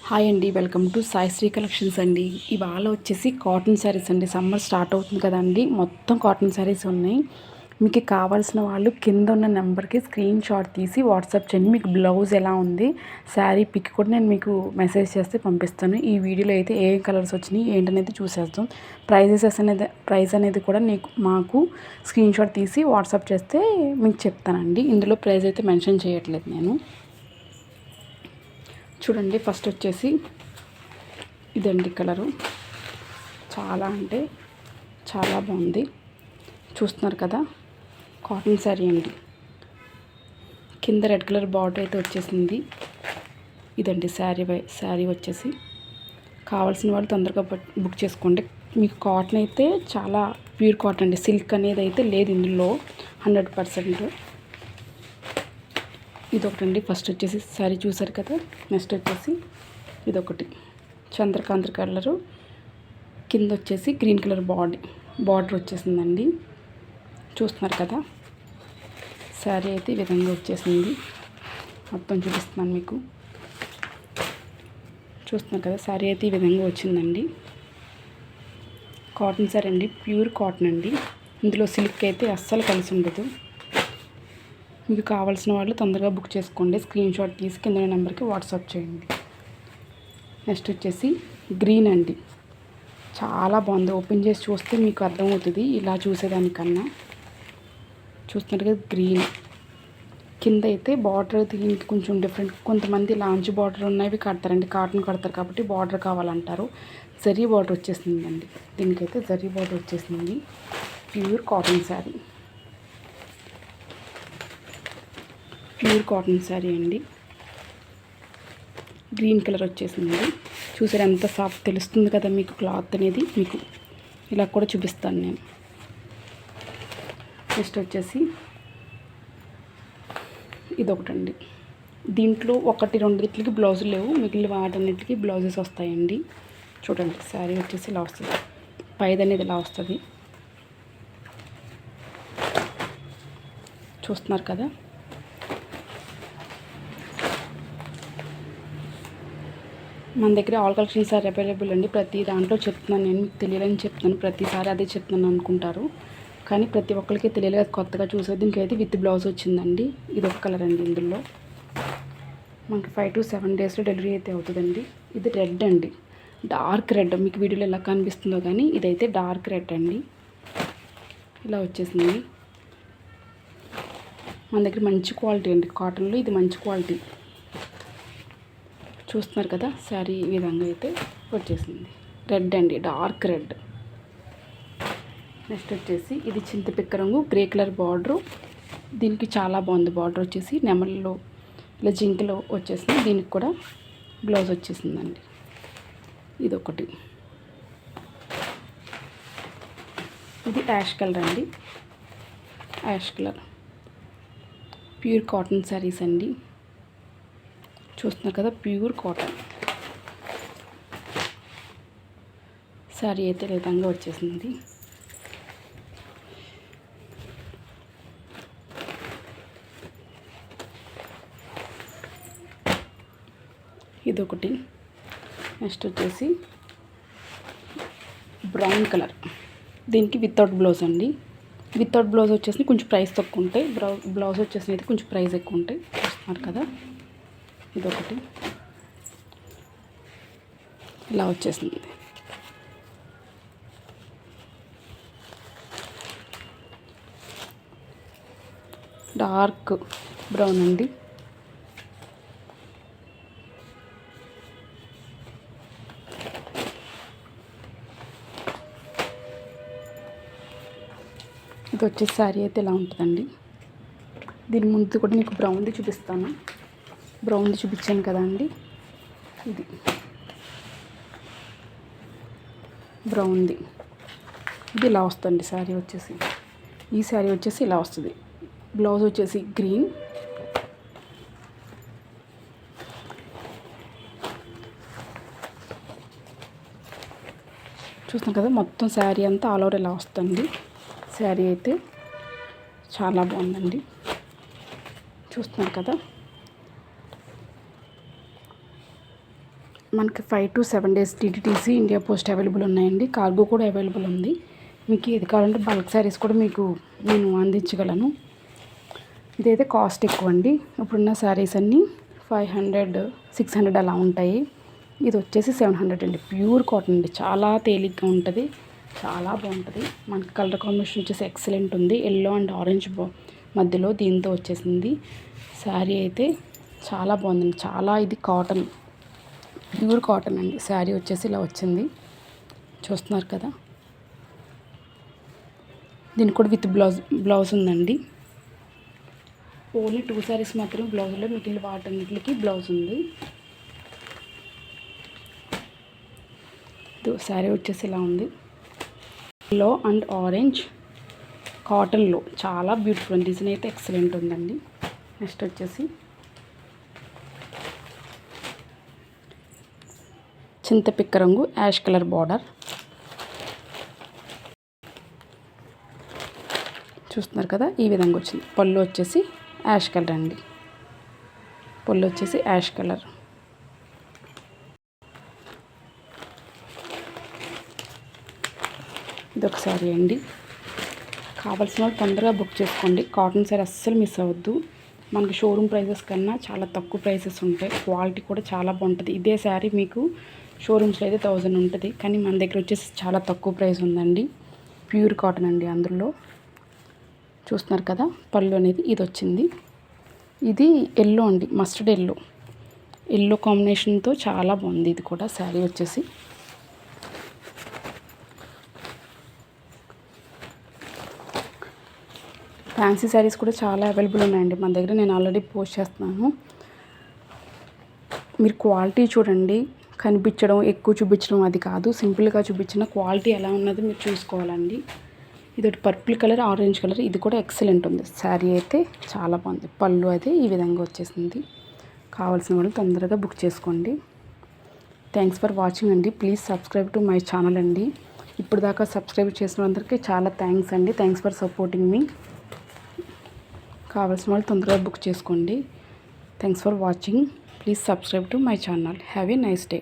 Hi అండి, welcome to Sai Shri collections అండి. ఇవాళ వచ్చేసి కాటన్ శారీస్ అండి. సమ్మర్ స్టార్ట్ అవుతుంది కదండి, మొత్తం కాటన్ శారీస్ ఉన్నాయి. మీకు కావాల్సిన వాళ్ళు కింద ఉన్న నెంబర్కి స్క్రీన్ షాట్ తీసి వాట్సాప్ చేయండి. మీకు బ్లౌజ్ ఎలా ఉంది, శారీ పిక్ కూడా నేను మీకు మెసేజ్ చేస్తే పంపిస్తాను. ఈ వీడియోలో అయితే ఏ కలర్స్ వచ్చినాయి ఏంటనేది చూసేస్తాం. ప్రైస్ అనేది కూడా మాకు స్క్రీన్ షాట్ తీసి వాట్సాప్ చేస్తే మీకు చెప్తానండి. ఇందులో ప్రైస్ అయితే మెన్షన్ చేయట్లేదు నేను. చూడండి, ఫస్ట్ వచ్చేసి ఇదండి కలరు. చాలా అంటే చాలా బాగుంది. చూస్తున్నారు కదా, కాటన్ శారీ అండి. కింద రెడ్ కలర్ బార్డర్ అయితే వచ్చేసింది. ఇదండి శారీ వచ్చేసి. కావాల్సిన వాళ్ళు తొందరగా బుక్ చేసుకోండి. మీకు కాటన్ అయితే చాలా ప్యూర్ కాటన్ అండి. సిల్క్ అనేది అయితే లేదు ఇందులో 100%. ఇదొకటండి. ఫస్ట్ వచ్చేసి శారీ చూసారు కదా. నెక్స్ట్ వచ్చేసి ఇదొకటి చంద్రకాంత్ కలరు, కింద వచ్చేసి గ్రీన్ కలర్ బార్డర్ వచ్చేసిందండి. చూస్తున్నారు కదా, శారీ అయితే ఈ విధంగా వచ్చేసింది. మొత్తం చూపిస్తున్నాను మీకు. చూస్తున్నారు కదా, శారీ అయితే ఈ విధంగా వచ్చిందండి. కాటన్ శారీ అండి, ప్యూర్ కాటన్ అండి. ఇందులో సిల్క్ అయితే అస్సలు కలిసి ఉండదు. మీకు కావాల్సిన వాళ్ళు తొందరగా బుక్ చేసుకోండి. స్క్రీన్ షాట్ తీసి కింద నెంబర్కి వాట్సాప్ చేయండి. నెక్స్ట్ వచ్చేసి గ్రీన్ అండి. చాలా బాగుంది. ఓపెన్ చేసి చూస్తే మీకు అర్థమవుతుంది ఇలా చూసేదానికన్నా. చూస్తున్నారు కదా, గ్రీన్. కింద అయితే బార్డర్ దీనికి కొంచెం డిఫరెంట్. కొంతమంది లాంచ్ బార్డర్ ఉన్నవి కడతారండి, కాటన్ కడతారు కాబట్టి బార్డర్ కావాలంటారు. జరీ బార్డర్ వచ్చేసిందండి. దీనికైతే జరీ బార్డర్ వచ్చేసింది. Pure cotton sari, pure cotton sari అండి. గ్రీన్ కలర్ వచ్చేసింది. చూసారు ఎంత సాఫ్ట్ తెలుస్తుంది కదా మీకు క్లాత్ అనేది. మీకు ఇలా కూడా చూపిస్తాను నేను. నెక్స్ట్ వచ్చేసి ఇదొకటండి. దీంట్లో 1-2 బ్లౌజులు లేవు, మిగిలిన వాటన్నిటికి బ్లౌజెస్ వస్తాయండి. చూడండి, శారీ వచ్చేసి ఇలా వస్తుంది. పైది అనేది ఇలా వస్తుంది. చూస్తున్నారు కదా. మన దగ్గర ఆల్ కలెక్షన్స్ ఆర్ అవైలబుల్ అండి. ప్రతి దాంట్లో చెప్తున్నాను నేను, మీకు తెలియాలని చెప్తున్నాను. ప్రతిసారి అదే చెప్తున్నాను అనుకుంటారు, కానీ ప్రతి ఒక్కరికి తెలియలేదు. కొత్తగా చూసేది. దీనికి అయితే విత్ బ్లౌజ్ వచ్చిందండి. ఇది ఒక కలర్ అండి. ఇందులో మనకి 5 to 7 డేస్లో డెలివరీ అయితే అవుతుందండి. ఇది రెడ్ అండి, డార్క్ రెడ్. మీకు వీడియోలో ఎలా కనిపిస్తుందో కానీ ఇదైతే డార్క్ రెడ్ అండి. ఇలా వచ్చేసింది. మన దగ్గర మంచి క్వాలిటీ అండి కాటన్లో. ఇది మంచి క్వాలిటీ. చూస్తున్నారు కదా, శారీ ఈ విధంగా అయితే వచ్చేసింది. రెడ్ అండి, డార్క్ రెడ్. నెక్స్ట్ వచ్చేసి ఇది చింతపిక్క రంగు, గ్రే కలర్ బార్డరు. దీనికి చాలా బాగుంది. బార్డర్ వచ్చేసి నెమల్లో ఇలా జింకలో వచ్చేసింది. దీనికి కూడా బ్లౌజ్ వచ్చేసిందండి. ఇదొకటి. ఇది యాష్ కలర్ అండి, ash colour. Pure cotton sarees అండి. చూస్తున్నారు కదా, ప్యూర్ కాటన్ శారీ అయితే ఈ విధంగా వచ్చేసింది. ఇదొకటి. నెక్స్ట్ వచ్చేసి బ్రౌన్ కలర్. దీనికి వితౌట్ బ్లౌజ్ అండి. వితౌట్ బ్లౌజ్ వచ్చేసి కొంచెం ప్రైస్ తక్కువ ఉంటాయి. బ్లౌజ్ వచ్చేసి అయితే కొంచెం ప్రైస్ ఎక్కువ ఉంటాయి. చూస్తున్నారు కదా, ఇదొకటి. ఇలా వచ్చేసింది. డార్క్ బ్రౌన్ అండి. ఇది వచ్చేసి శారీ అయితే ఇలా ఉంటుందండి. దీని ముందు కూడా మీకు బ్రౌన్ది చూపిస్తాను. బ్రౌన్ది చూపించాను కదా అండి. ఇది బ్రౌన్ది. ఇది ఇలా వస్తుంది శారీ వచ్చేసి. ఈ శారీ వచ్చేసి ఇలా వస్తుంది. బ్లౌజ్ వచ్చేసి గ్రీన్. చూస్తాం కదా, మొత్తం శారీ అంతా ఆల్ ఓవర్ ఇలా వస్తుంది. శారీ అయితే చాలా బాగుందండి. చూస్తున్నారు కదా, మనకి 5 to 7 days TTDC India post available ఉన్నాయండి. కార్గో కూడా అవైలబుల్ ఉంది. మీకు ఏది కావాలంటే బల్క్ శారీస్ కూడా మీకు నేను అందించగలను. ఇదైతే కాస్ట్ ఎక్కువ అండి. ఇప్పుడున్న శారీస్ అన్నీ 500, 600 అలా ఉంటాయి. ఇది వచ్చేసి 700 అండి. ప్యూర్ కాటన్ అండి. చాలా తేలిగ్గా ఉంటుంది, చాలా బాగుంటుంది. మనకి కలర్ కాంబినేషన్ వచ్చేసి ఎక్సలెంట్ ఉంది. ఎల్లో అండ్ ఆరెంజ్ మధ్యలో దీంతో వచ్చేసింది. శారీ అయితే చాలా బాగుందండి. చాలా ఇది కాటన్, ప్యూర్ కాటన్ అండి. శారీ వచ్చేసి ఇలా వచ్చింది, చూస్తున్నారు కదా. దీనికి కూడా విత్ బ్లౌజ్ ఉందండి. ఓన్లీ 2 శారీస్ మాత్రం బ్లౌజ్లో, మిగిలిన వాటన్నిటికి బ్లౌజ్ ఉంది. శారీ వచ్చేసి ఇలా ఉంది. ఎల్లో అండ్ ఆరెంజ్ కాటన్లో చాలా బ్యూటిఫుల్. డిజైన్ అయితే ఎక్సలెంట్ ఉందండి. నెక్స్ట్ వచ్చేసి చింతపిక్క రంగు యాష్ కలర్ బార్డర్, చూస్తున్నారు కదా. ఈ విధంగా వచ్చింది. పళ్ళు వచ్చేసి యాష్ కలర్ అండి. పళ్ళు వచ్చేసి యాష్ కలర్. ఇదొక శారీ అండి. కావాల్సిన వాళ్ళు తొందరగా బుక్ చేసుకోండి. కాటన్ శారీ అస్సలు మిస్ అవ్వద్దు. మనకి షోరూమ్ ప్రైజెస్ కన్నా చాలా తక్కువ ప్రైసెస్ ఉంటాయి. క్వాలిటీ కూడా చాలా బాగుంటుంది. ఇదే శారీ మీకు షోరూమ్స్లో అయితే 1000 ఉంటుంది, కానీ మన దగ్గర వచ్చేసి చాలా తక్కువ ప్రైస్ ఉందండి. ప్యూర్ కాటన్ అండి. అందులో చూస్తున్నారు కదా, పళ్ళు అనేది ఇది వచ్చింది. ఇది ఎల్లో అండి, మస్టర్డ్ ఎల్లో కాంబినేషన్తో చాలా బాగుంది. ఇది కూడా శారీ వచ్చేసి ఫ్యాన్సీ శారీస్ కూడా చాలా అవైలబుల్ ఉన్నాయండి మన దగ్గర. నేను ఆల్రెడీ పోస్ట్ చేస్తున్నాను. మీరు క్వాలిటీ చూడండి. కనిపించడం, ఎక్కువ చూపించడం అది కాదు. సింపుల్గా చూపించిన క్వాలిటీ ఎలా ఉన్నది మీరు చూసుకోవాలండి. ఇది పర్పుల్ కలర్, ఆరెంజ్ కలర్. ఇది కూడా ఎక్సలెంట్ ఉంది. శారీ అయితే చాలా బాగుంది. పళ్ళు అయితే ఈ విధంగా వచ్చేసింది. కావాల్సిన వాళ్ళు తొందరగా బుక్ చేసుకోండి. థ్యాంక్స్ ఫర్ వాచింగ్ అండి. Please subscribe to my channel అండి. ఇప్పుడు దాకా సబ్స్క్రైబ్ చేసిన అందరికీ చాలా థ్యాంక్స్ అండి. థ్యాంక్స్ ఫర్ సపోర్టింగ్ మీ. కావాల్సిన వాళ్ళు తొందరగా బుక్ చేసుకోండి. Thanks for watching. Please subscribe to my channel. Have a nice day.